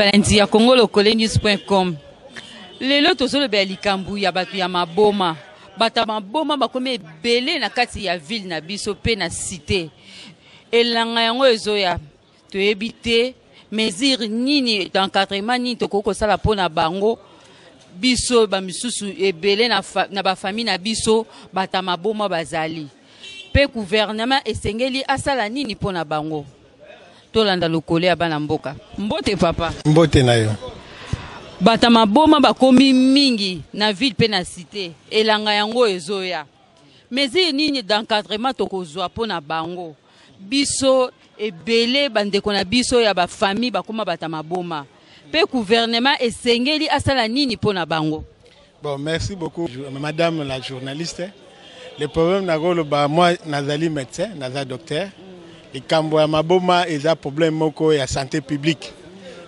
balandi ya Congo lokolenews.com. Lelo tozolo be likambu ya batu ya maboma. Bata maboma bakome belé na kati ya ville na biso pe na cité. Elanga yango ezoya to ebité mesure nini d'encadrement nini tokoko sala pona bango. Biso ba misusu ebele na ba famille na biso bata maboma bazali. Pe gouvernement esengeli asala nini pona bango. Tolanda lokole ya bana mboka. Mbote papa. Mbote na yo. Bata maboma bakomi mingi na ville pe na cité. Elanga yango ezoya. Mesure nini d'encadrement tokozwa pona bango. Biso ebele bandeko na biso ya ba famille bakoma bata maboma. Pe gouvernement esengeli asala nini pona bango. Bon, merci beaucoup madame la journaliste. Le problème na golo ba moi nazali médecin, nazali docteur. Les kambo ya maboma eza problème moko ya santé publique.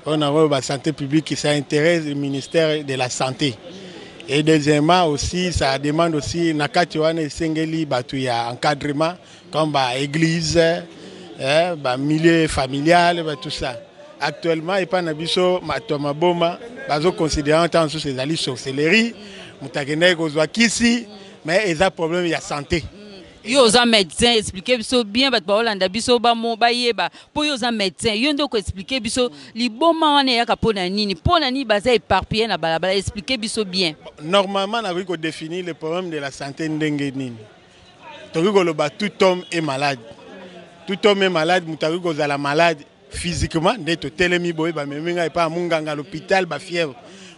On a la santé publique qui s'intéresse au ministère de la santé. Et deuxièmement aussi ça demande aussi nakati wana esengeli batu ya encadrement comme ba église, ba milieu familial, ba tout ça. Actuellement et pas na biso matoma boma bazo considérant tant sous ces ali sorcellerie, mutakene kozwa kisi mais eza problème ya santé. Yo za médecin expliquer biso bien bat ba Holanda biso ba mo ba yeba po yo za médecin yo ndoko expliquer biso liboma wana ya kapona nini pona ni baza éparpillé na balabala expliquer biso bien. Normalement na ko définir le problème de la santé ndenge nini. Tokiko loba tout homme est malade. Tout homme est malade, mutaki kozala malade physiquement neto telemi boye ba meminga pa munganga à l'hôpital ba fièvre.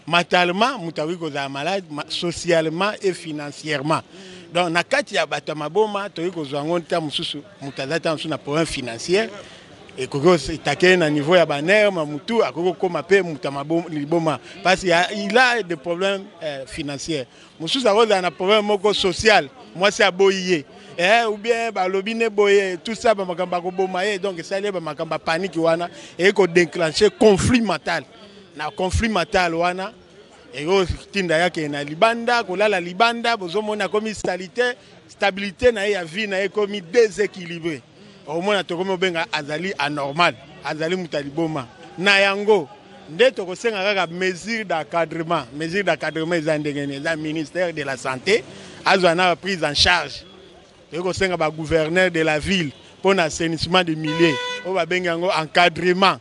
Mentalement mutaki kozala malade socialement et financièrement. Donc, na kati ya bato maboma toyi kozwa ngonta mususu mutazata mususu na problème financier et koko itake na niveau ya baner mamutu akoko koma pe mutamaboma liboma parce il a des problèmes financiers. Mususu akoza na problème moko social, moi c'est aboyé ou bien ba lobine boye tout ça ba makamba ko boma donc ça les ba makamba panique wana et ko déclencher conflit mental. Na conflit mental wana et tinda yake na libanda kolala libanda bozomona komi stabilité na ya vie na komi déséquilibré au moins tokomo benga azali anormal azali mutaliboma na yango nde tokosenga kaka mesure d'encadrement eza ndengene za ministère de la santé azwana prise en charge tokosenga ba gouverneur de la ville pour l'assainissement des milieux o ba benga yango encadrement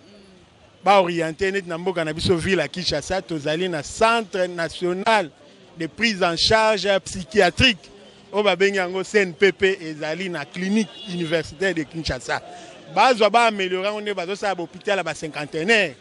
ba orienté net na mboka na biso ville à Kinshasa tozali na centre national de prise en charge psychiatrique o ba bengi yango CNPP ezali na clinique universitaire de Kinshasa bazwa ba améliorer on bazo sa hôpital ba cinquantenaire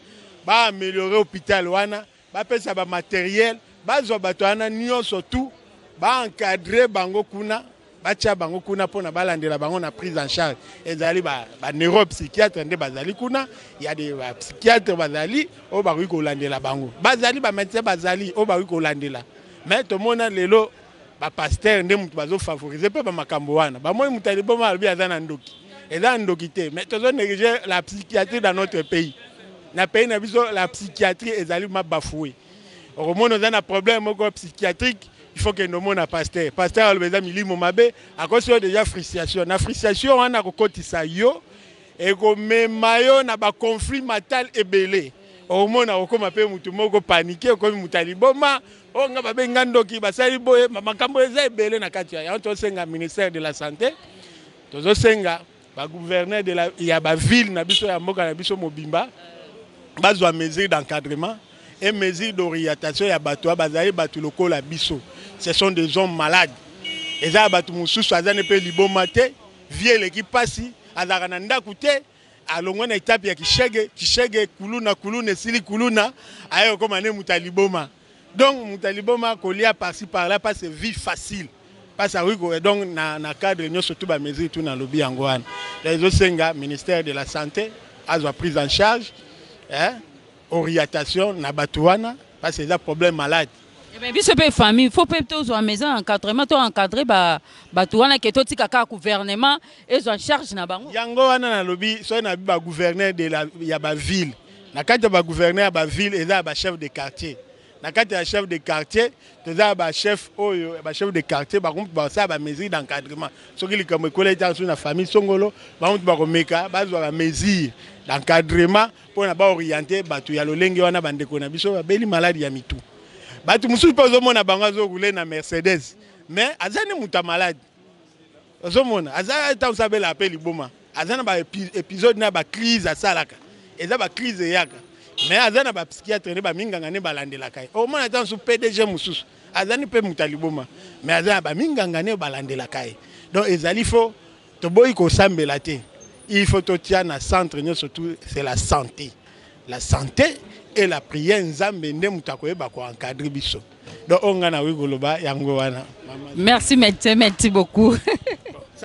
ba améliorer hôpital wana ba pesa ba matériel bazwa bato wana nyonso tout ba encadrer bango kuna bacha bango kuna pona balandela bango na prise en charge ezali ba neuropsychiatre nde bazali kuna ya des psychiatres bazali o ba ko landela bango bazali ba médecin bazali o ba ko landela mais to mona lelo ba pasteur nde mutu bazo favoriser pe ba makambo wana ba moi mutali boma albi azana ndoki eza ndoki te mais tozo négliger la psychiatrie dans notre pays na pays na biso la psychiatrie ezali ma bafoué au moins on a un problème moko psychiatrique. Il faut que nous mona pasteur. Pasteur albeza milimo mabe à cause déjà frustration. Na frustration on a kokotisa yo et ko memayo na ba conflit mental ebele. Au moins na okoma pe mutu moko paniquer ko mutaliboma o nga babe ngandoki basali boye makambo eza ebele na kati ya to senga ministère de la santé. Tozo senga ba gouverneur de la ya ba ville na biso ya mboka na biso mobimba bazwa mesure d'encadrement et mesure d'orientation ya bato bazali bato lokola biso. Ce sont des hommes malades. Et ça, batu mususu azane pe liboma te, vie le ki pasi, azaka na ndaku te, alongwa na étape ya kishege kuluna sili kuluna, ayo koma ne mutaliboma. Donc mutaliboma kolia par-ci par-là pas c'est vie facile. Pas ça oui donc na cadre nyo surtout ba mesure tout na lobby angwana. Les osenga ministère de la santé azwa prise en charge, orientation na batuana parce que c'est un problème malade. Eh bien, biso pe famille, faut peut tous à maison encadrement, to encadrer ba tuana ke to tika ka gouvernement et en charge na bango. Yango wana na lobby so na ba gouverneur de la ya ba ville. Na kati ba gouverneur ba ville et là ba chef de quartier. na kati ya chef de quartier toza ba chef oyo ba chef de quartier ba komtu ba sa ba mesure d'encadrement soki likambo ekoleta sur na famille songolo ba komtu ba komeka bazwa ba mesure d'encadrement pour na ba orienter bato ya lolenge wana bandeko na biso babeli maladi ya mitu bato mususu mpe ozomona bango azokule na Mercedes mais azani muta malade ozomona azali ntango sabela ape liboma aza na ba épisode na ba crise asalaka eza ba crise eyaka mais aza na ba psychiatre ne ba minganga ne balandelaka ye omona ntango su PDG mususu azani mpe muta liboma mais aza na ba minganga ne balandelaka ye donc ezali fo toboyi kosambela te il faut totia na centre surtout c'est la santé et la prière nzambe nde mutu akoyeba koencadre biso donc onga na wigoloba yango wana. Merci médecin, merci beaucoup.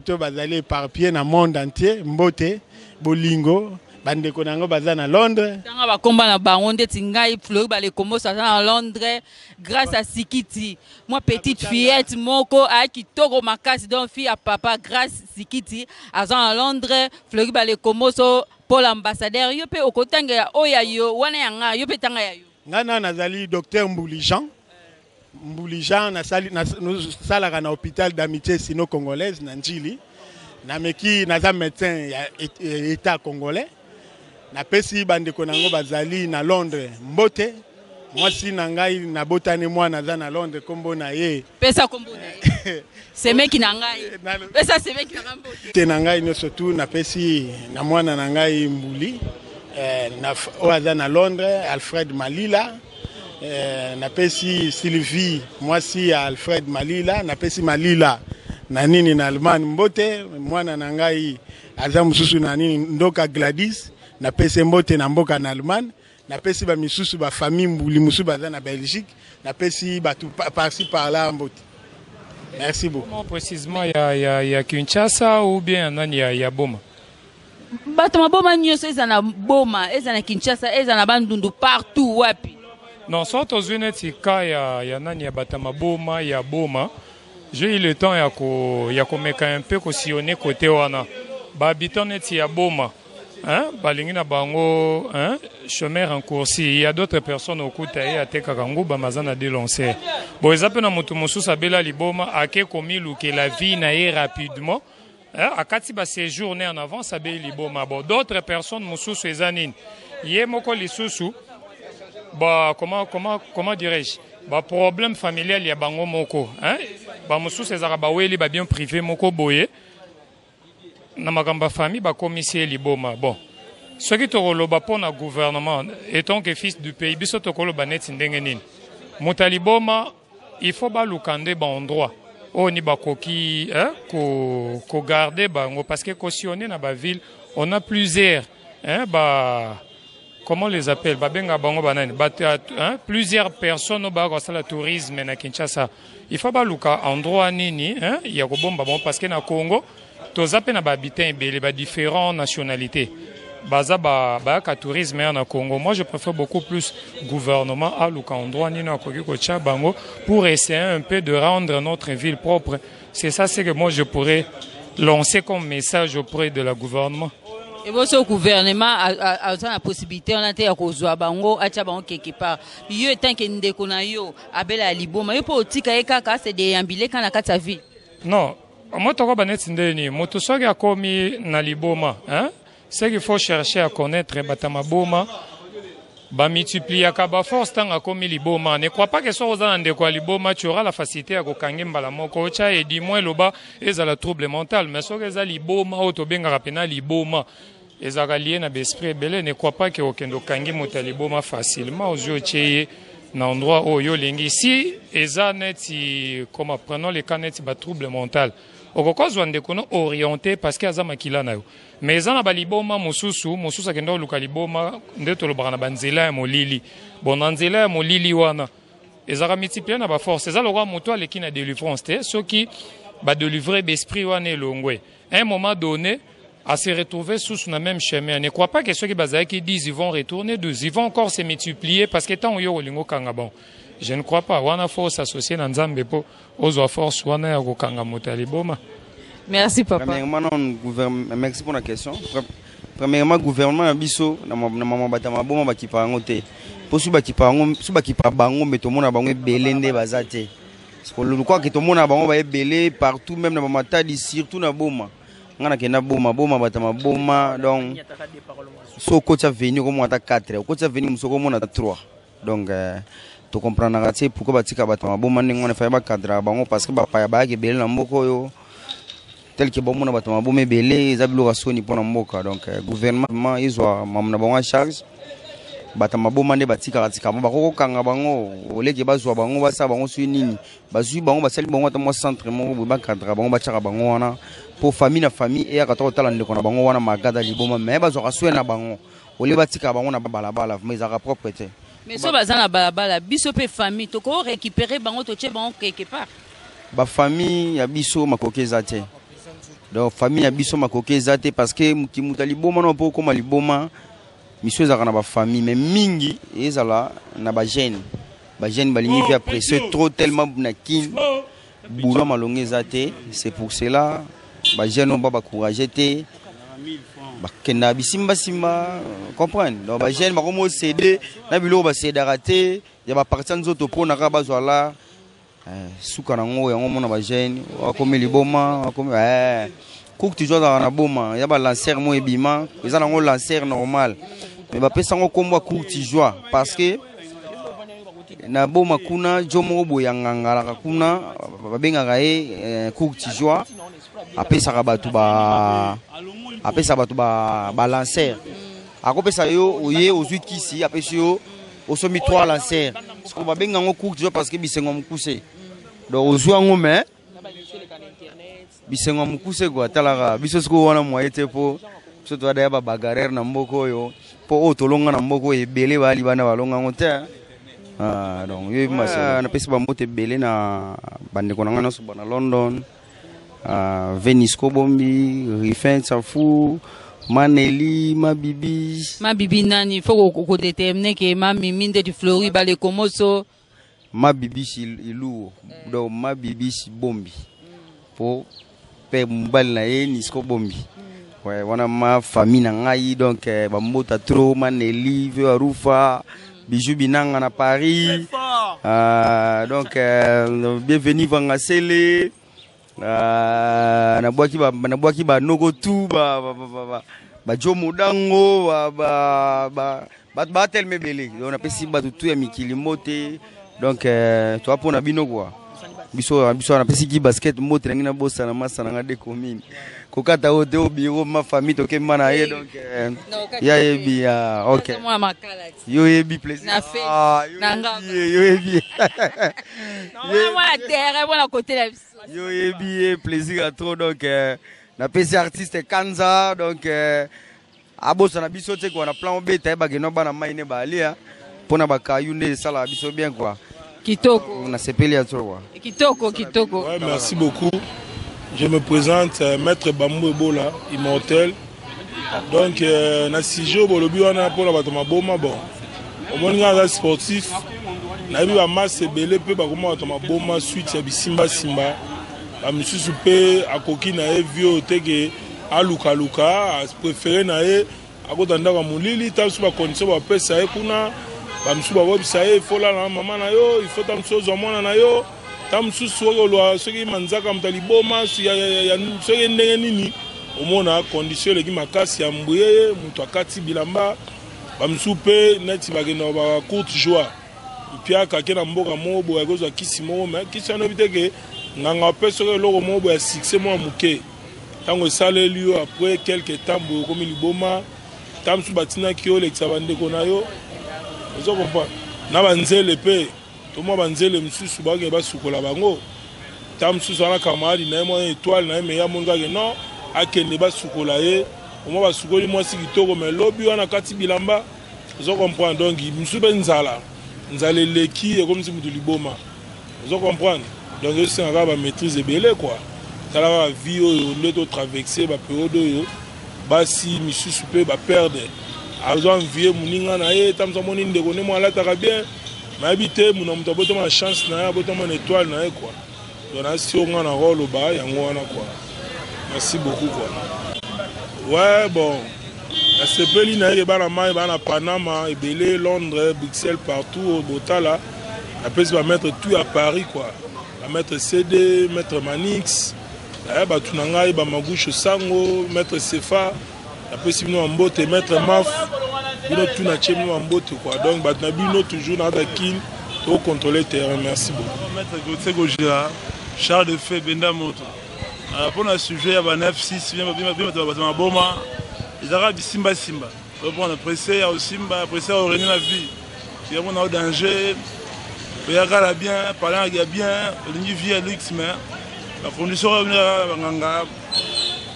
To bazali éparpillé na monde entier mbote bolingo bandeko nango baza na Londres tanga bakomba na bango ndeti ngai Flori bale komosa na Londres grâce à Sikiti moi petite fillette moko a kitoko makasi donc fille à papa grâce Sikiti aza na Londres Flori bale komoso pour l'ambassadeur yo pe okotanga ya oya yo wana yanga yo pe tanga ya yo ngana nazali docteur Mbouli Jean na salaka na hôpital d'amitié sino-congolaise na Njili na meki naza médecin ya état congolais na pesi bandeko nango bazali na Londres mbote mwasi na ngai na botane mwana naza na Londres kombo na ye pesa kombo na ye semeki na ngai pesa semeki na mbote te na ngai nyonso tu na pesi na mwana na ngai Mbuli na oaza na Londres Alfred Malila na pesi Sylvie mwasi ya Alfred Malila na pesi Malila na nini na Allemagne mbote mwana na ngai aza mususu na nini ndoka Gladys na pesi mbote na mboka na Allemagne na pesi ba misusu ba famille Mbuli mususu baza na Belgique na pesi batu par-ci par-là mbote. Merci beaucoup. Précisément il y a Kinshasa ou bien nani ya Boma. Bato maboma nyonso eza na Boma eza na Kinshasa eza na bandundu partout wapi. Non, soit aux unités il y a nani ya batama Boma ya Boma. J'ai eu le temps ya ko meka un peu ko sillonner côté wana. Ba habitant neti ya Boma. Hein, balingi na bango, hein, chômeur en coursi. Il y a d'autres personnes au Koutaï à Tekakango bamazana délancé. Bon, ils appellent na mutu mususu abela liboma ake komilu que la vie naie rapidement. Hein, a kati ba séjourner en avance abeli liboma. Bon, d'autres personnes mususu ezanine. Yé moko lisusu. Bah, comment dirais-je? Bah, problème familial ya bango moko, hein? Bah, mususu ezara ba weli ba bien privé moko boye. Na magamba famille ba commissaire liboma. Bon. Ce qui tokoloba pour na gouvernement étant que fils du pays biso tokoloba net ndenge nini. Mutaliboma il faut ba lukande ba endroit. O ni ba koki hein ko garder bango parce que cautionner na ba ville on a plusieurs hein ba comment les appelle babenga bango banani hein plusieurs personnes au ba ça le tourisme na Kinshasa. Il faut ba luka endroit nini hein ya ko bomba bon parce que na Congo tozape na ba habitants ebele ba différentes nationalités. Baza ba ka tourisme en Congo. Moi je préfère beaucoup plus gouvernement à luka endroit nini akoki ko tcha bango pour essayer un peu de rendre notre ville propre. C'est ça c'est que moi je pourrais lancer comme message auprès de la gouvernement. Et votre gouvernement a la possibilité on a été à kozwa bango acha bango quelque part. Yo tant que ndeko na yo abela liboma yo po tika ekaka c'est déambuler quand na kati ville. Non, moi toko baneti ndeni moto soki akomi na liboma, hein? C'est qu'il faut chercher à connaître batama boma. Ba multiplier ba force tanga komi liboma. Ne crois pas que soit aux ndeko liboma tu auras la facilité à kokange mbala moko cha et dis moins loba ezala trouble mental mais soki eza liboma otobenga rapena liboma. Ezaka lié na besprit belé ne crois pas que okendo kangi motaliboma facilement aux yeux tcheye na endroit où yo lingi ici eza neti comme prenons les cas neti ba trouble mental okokozwa ndeko no orienté parce que aza makila na yo mais eza na baliboma mususu akenda luka liboma ndeto lobana banzela ya molili bon nzela ya molili wana ezaka multiplier na ba force eza lokwa moto aleki na délivrance te soki ba délivrer besprit wana elongwe un moment donné à se retrouver sous le même chemin. Ne crois pas que ceux qui disent ils vont retourner, ils vont encore se multiplier parce que tant yo lingo kangabon. Je ne crois pas. Wana faut s'associer dans Nzambe po ozo force wana ya ko kanga motaliboma. Merci papa. Merci pour la question. premièrement gouvernement na biso na mama batama boma bakipa yango te po su bakipa bango mais tomona bango ebele nde baza te je crois que tomona bango ba ebele partout même na bamatadi surtout na boma ngana kenda boma batama boma donc so coach a venu comme ata 4 coach a venu musoko mona 3 donc tu comprends pourquoi batika batama boma ndenge on fa ba cadre bango parce que ba pa ba ke ebele na mboko yo tel que bon mon abattement bon belé zabilo rasoni pour mboka donc gouvernement izwa mamna bango en charge batama bon mande batika ba ko kanga bango oleke bazwa bango basa bango su nini bazui bango basali bango atamo centre mo ba cadre bango bataka bango wana pour famille na famille et akata otala ndeko na bango wana magada liboma mais bazwa kaswe na bango ole batika bango na balabala mais za propreté mais so bazana balabala biso pe famille to ko récupérer bango to tche bango quelque part ba famille ya biso makokeza te. Donc famille a biso makoke zate parce que muta liboma no po koma liboma miso ezaka na ba famille mais mingi ezala na ba jeune balingi fi après c'est trop tellement na kin boulot malongé zate c'est pour cela ba jeune on ba courager te ba kenda bisimba simba comprendre donc ba jeune ba komo céder na bilo ba céder raté ya ba partir nzoto po na ka bazwa la suka nango yango mona ba jeune akomi liboma akomi cook tu joues dans na boma ya ba lancer mo ebima eza nango lancer normal mais ba pesa ngo kombo cook tu joues parce que na boma kuna jomo boyanganga la kuna ba benga e cook tu joues apesa ka batu ba lancer akopesa yo oye ozui kisi apesa yo osomi 3 lancer ce qu'on va benga ngo cook tu joues parce que bisengo mukuse donc ozwa ngo mais bisengo mukuse kwa talaka biso siko wana moyete po so to ada ba bagarre na mboko yo po otolonga na mboko ebele bali bana balonga ngo te donc yo na pesa ba mote ebele na bande konanga na so bana London Venice Kobombi Rifin Safu Maneli Mabibi nani faut ko déterminer que Mami nde du Flori ba le Komoso Mabibi ilu donc Mabibi Bombi pour pe mbali na ye Nisco Bombi ouais wana ma famille na ngai donc ba mbota trop Maneli Veo Arufa Bijou Binanga na Paris donc bienvenue Vangasele na bwaki ba nogo tu ba jomo dango ba tel mebele on appelle si ba tout ya mikili mote donc toi pour na bino quoi biso na pesi ki basket mote na bossa na masa na de commune kokata o de biro ma famille to ke mana ye donc ya ebi OK yo ebi plaisir yo ebi moi terre moi côté la yo ebi plaisir à trop donc na pesi artiste Kanza donc abosa na biso te quoi na plan B ta ba geno bana maine ba alia pona ba kayunde sala biso bien quoi kitoko na sepeli à toi kitoko ouais, merci beaucoup. Je me présente maître Bambou Ebola immortel donc na sijo bolobi wana pour la batama boma bon au moins sportif na bi ba masse belé pe ba koma batama boma suite ya bisimba simba ba misusu pe akoki na e vio teke aluka luka préféré na e akotanda ka mulili ta su ba condition ba pesa e kuna ba misusu ba webisa e fola na mama na yo il faut tam chose mona na yo tam su so lo soki manzaka mtali boma su ya soki ndenge nini omona condition le ki makasi ya mbuye mutu akati bilamba ba misusu pe neti ba kena ba courte joie pia ka kena mboka mo bo ya kozwa kisi mo mais kisi no biteke nganga pe soki loko mo bo ya succès mo muke tango sale liyo après quelques temps bo komi liboma tam su batina ki o le tsabande kona yo ozo comprendre na banzele pe to mo banzele msusu ba ke ba sukola bango tam msusu ana kamari na mo étoile na me ya monga ke non akende ba sukola ye o mo ba sukoli mo si kitoko mais lobi wana kati bilamba ozo comprendre donc msusu be nzala leki e comme si mutu liboma ozo comprendre donc c'est un ba maîtrise belé quoi ça la vie o ndeto traverser ba période yo ba si msusu pe ba perdre azo envier muninga na ye tamza moni ndeko ne mo alata bien mais habité mon homme to ma chance na boto mon étoile na ye quoi donc na si on a rôle ba yango wana quoi merci beaucoup quoi ouais bon La sepeli na ye bana mai bana Panama, Ebele, Londres, Bruxelles, partout au Botala. Après ça va mettre tout à Paris quoi. Va mettre CD, mettre Manix, ba tunanga ba Magouche Sango, mettre Sefa. Après si nous en botte mettre Maf, nous tout na chemi en botte quoi. Donc ba nabino toujours na dakin pour contrôler terrain. Merci beaucoup. Mettre Gauthier Gojira, Charles de Fé Benda Moto. Pour le sujet à 9-6 bien ma boma. Ils arabes Simba. On a pressé au Simba, pressé au Réunion la vie. Il y a un danger. Il y a bien, parlant il y a bien, il y a Lux, mais la condition est à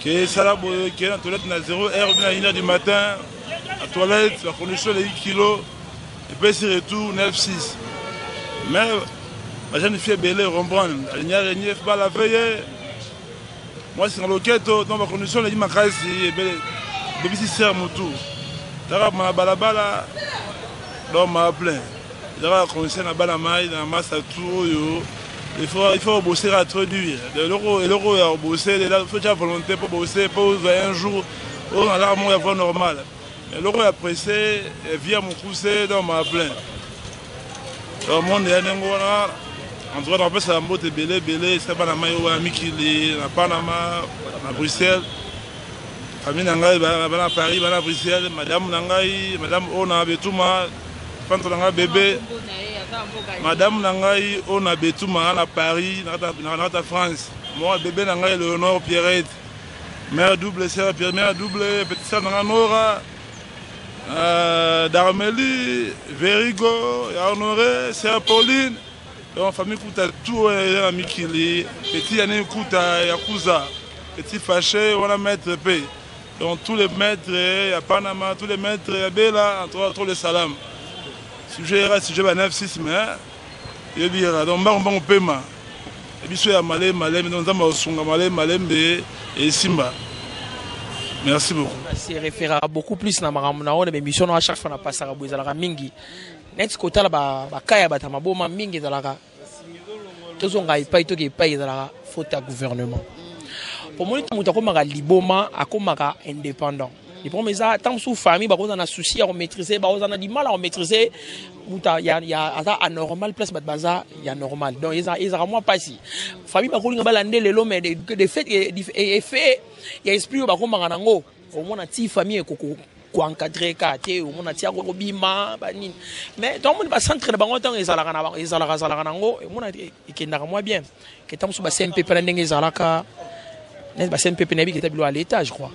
qui est salabo, qui est dans la toilette à 0 heure, à 1h du matin, la toilette, la condition est 8 kilos, et puis c'est retour 9-6. Mais la jeune fille est belle, reprendre, elle n'y a rien, il faut pas la veiller. Moi, c'est dans le quête, dans ma condition, elle dit ma caisse, bébé si c'est mon tour. T'as ma balabala, dans ma plein. T'as condition la balamaille, dans ma masse à tout, il faut bosser à introduire. L'euro est bossé, il faut avoir volonté pour bosser, pour un jour, on a l'arme à voir normal. Mais l'euro est pressé, via mon coussé, dans ma plein. Le monde est à Nengora. En tout cas, on peut se faire belé, c'est pas la maille à Mikili, à Panama, à Bruxelles. Famille Nangaï, à Paris, à Bruxelles, Madame Nangaï, Madame Ona Betouma, Fanta Nangaï bébé. Madame Nangaï, Ona Betouma, à Paris, à France. Moi, bébé Nangaï, Léonore Pierrette. Mère double, sœur Pierre, mère double, petite sœur Nora. Darmeli, Verigo, Honoré, sœur Pauline. Donc, famille Kouta, tout est Mikili, petit Yanné Kouta, Yakuza, petit Fâché, on a maître P. Donc, tous les maîtres, il y a Panama, tous les maîtres, il y a Bela, entre les salam. Sujet 9-6, mais il y a donc, on peut ma. Et puis, il y a Malé, mais nous avons Malé, et Simba. Merci beaucoup. C'est référé beaucoup plus dans ma émission, à chaque fois, on a passé à la Mingi. Next côté là ba kaya ba tamaboma mingi dalaka tozo ngai pai to ke pai dalaka faute à gouvernement pour moi muta ko maka liboma akomaka indépendant les premiers tant sous famille ba ko na souci à maîtriser ba ko na du mal à maîtriser muta ya ata anormal place ba baza ya normal donc ils a moi pas si famille ba ko linga balande lelo mais de fait et fait il y a esprit ba ko maka nango au moins na ti famille koko encadrer quartier ou mon atia ko bima banine mais tout le monde va centre de bango temps ezalaka nango et mon ikenda moi bien que tant sous ba CMP pendant ezalaka net ba CMP penabi qui était à l'état je crois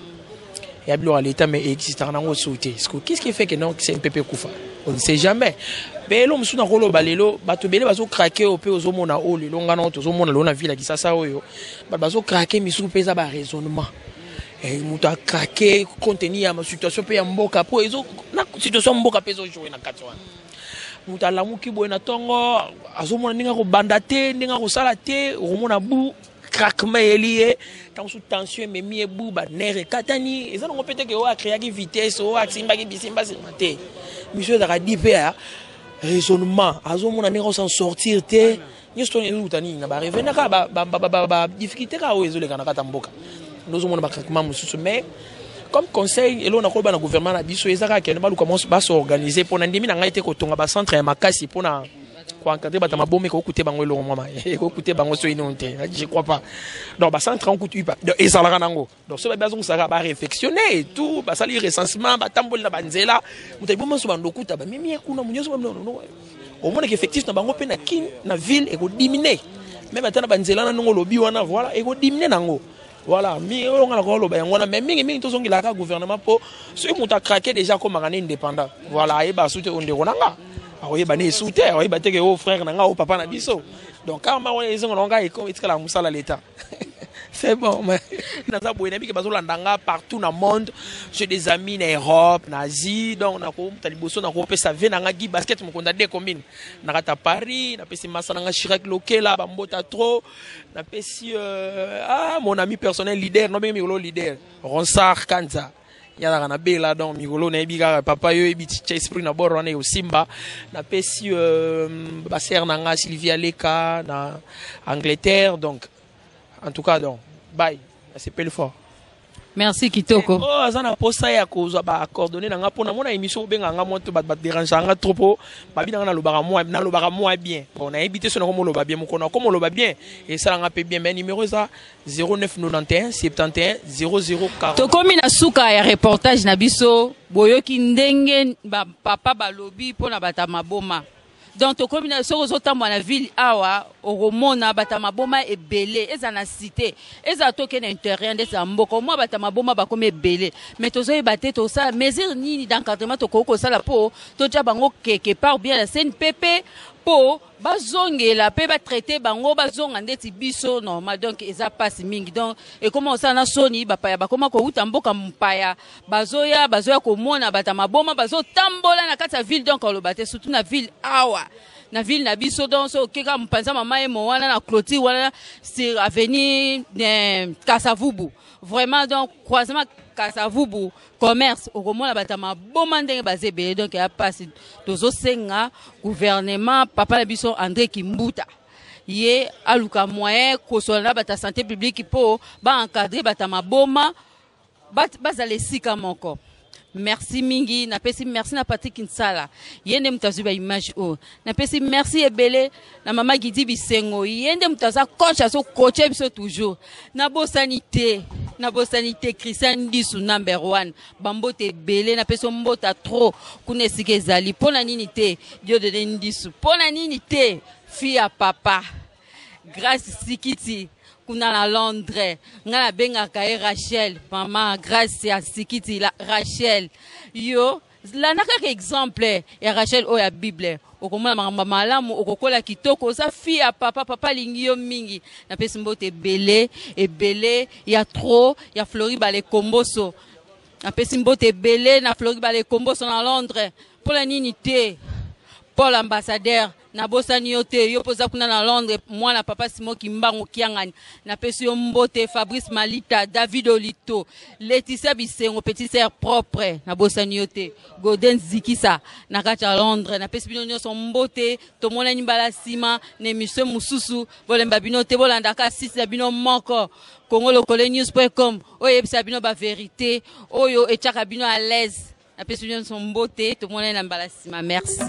et à l'état mais existe nango sauter qu'est-ce qui fait que non CMP kufa on ne sait jamais mais l'homme sous na rolo balelo bato bele bazo craquer au pe ozomona o le longa non ozomona lona ville qui ça oyo bazo craquer misu pesa ba raisonnement et mutu a craqué contenu à ma situation pe ya mboka po ezo na situation mboka pe ezo jouer na kati wana mutu alamuki boye na tongo azomona ndinga ko banda te ndinga ko sala te omona bu craquement lié tant sous tension mais mi bu ba nerf katani eza ngo peut-être que o a créé qui vitesse o a simba ki bisimba simate monsieur da di pe raisonnement azomona ndinga ko s'en sortir te nyosto ni utani na ba revenir ka ba difficulté ka o ezo le kana kata mboka nous avons mais comme conseil et là on a quoi dans le gouvernement na biso ezaka ke ba commence ba s'organiser pour ndimi na ngaite ko tonga ba centre ya makasi pour na ko encadrer ba mabome ko kuté bango elongo mama ko kuté bango so inonte je crois pas donc ba centre on kutu pas donc ezalaka nango donc so ba bazon saka ba réflexionner et tout ba sali recensement ba tamboli na banzela mutai bomo so bando kuta ba mimi kuna munyoso ba non au moins effectif na bango pe na kin na ville et ko diminuer même atana banzela na ngo lobi wana voilà et ko diminuer nango. Voilà, mais on a encore mais mingi tous ont la gouvernement pour ceux qui ont craqué déjà comme un indépendant. Voilà, et bah soutien on déronanga. Ah oui, bah né soutien, oui bah t'es que au frère nanga au papa na biso. Donc quand on les on longa et comme il la musala l'état. C'est bon, mais dans ça boye que bazo landanga partout dans le monde. J'ai des amis en Europe, en Asie, donc on a ko taliboso na ko pesa ve nanga gi basket mo konda de combine. Na kata Paris, na pesi masa nanga Chirac Lokela ba mbota trop. Na pesi mon ami personnel leader, non mais migolo leader, Ronsard Kanza. Yala na bela donc migolo na biga papa yo ebi ti esprit na boro na yo Simba. Na pesi ba ser nanga Sylvia Leka na Angleterre donc en tout cas donc bye, c'est pas le fort. Merci Kitoko. Oh, azana posa ya kozwa ba coordonner na nga pona mona émission benga nga monto ba déranger nga trop po babi na lobaka moi bien. On a évité ce nom loba bien mon comme loba bien et ça nga pe bien mais numéro ça 0991 71 0040. To komi na suka ya reportage na biso boyoki ndenge ba papa balobi pona bata maboma. Donc to komi na soko zotambo na ville awa oromona bata maboma ebele eza na cité eza toke na intérieur ndesa mboko moi bata maboma bakome ebele mais tozo ebate to ça mesure nini d'encadrement to koko sala po to ja bango quelque part bien la CNPP po bazongela pe ba traiter bango bazonga ndeti biso normal donc eza passe mingi donc et comment ça na soni bapaya bakoma ko uta mboka mpaya bazoya ko mona bata maboma bazo tambola na kati ya ville donc on le bate surtout na ville awa na ville na biso donc so keka mpanza mama e mo wana na clôture wana c'est avenue Kasavubu vraiment donc croisement Kasavubu commerce au komona bata maboma ndenge bazebe donc ya passe tozo senga gouvernement papa na biso André Kimbuta ye aluka moyen kosola bata santé publique po ba encadrer bata maboma bazale sika moko. Merci mingi na pesi merci na Patrick Nsala yende mutazuba image o na pesi merci ebele na mama Gidi Bisengo yende mutaza coach aso coacher biso toujours na bosanité Christian Disu number 1 bambote ebele na pesi mbota trop kuna esike ezali pona nini te Dio de Ndisu pona nini te fia papa Grace Sikiti kuna na Londres ngana benga kae Rachel mama Grace ya Sikiti la Rachel yo la naka exemple ya Rachel o ya Bible okomona mama malamu okokola kitoko sa fia papa lingi yo mingi na pesi mbote ebele ya trop ya Flori Bale Komboso na pesi mbote ebele na Flori Bale Komboso na Londres pour la nini te Paul ambassadeur na bosani yote yo poza kuna na Londres moi na papa Simon Kimbango Kiangani na pesi yo mbote Fabrice Malita David Olito Laetitia Bisengo petit sœur propre na bosani yote Golden Zikisa na kacha Londres na pesi bino nyonso mbote to mona nimbala sima na émission mususu bolemba bino te bolanda ka 6 ya bino moko congolocolenews.com oyo ebisa bino ba vérité oyo etiaka bino à l'aise na pesi bino nyonso mbote to mona na mbala sima merci.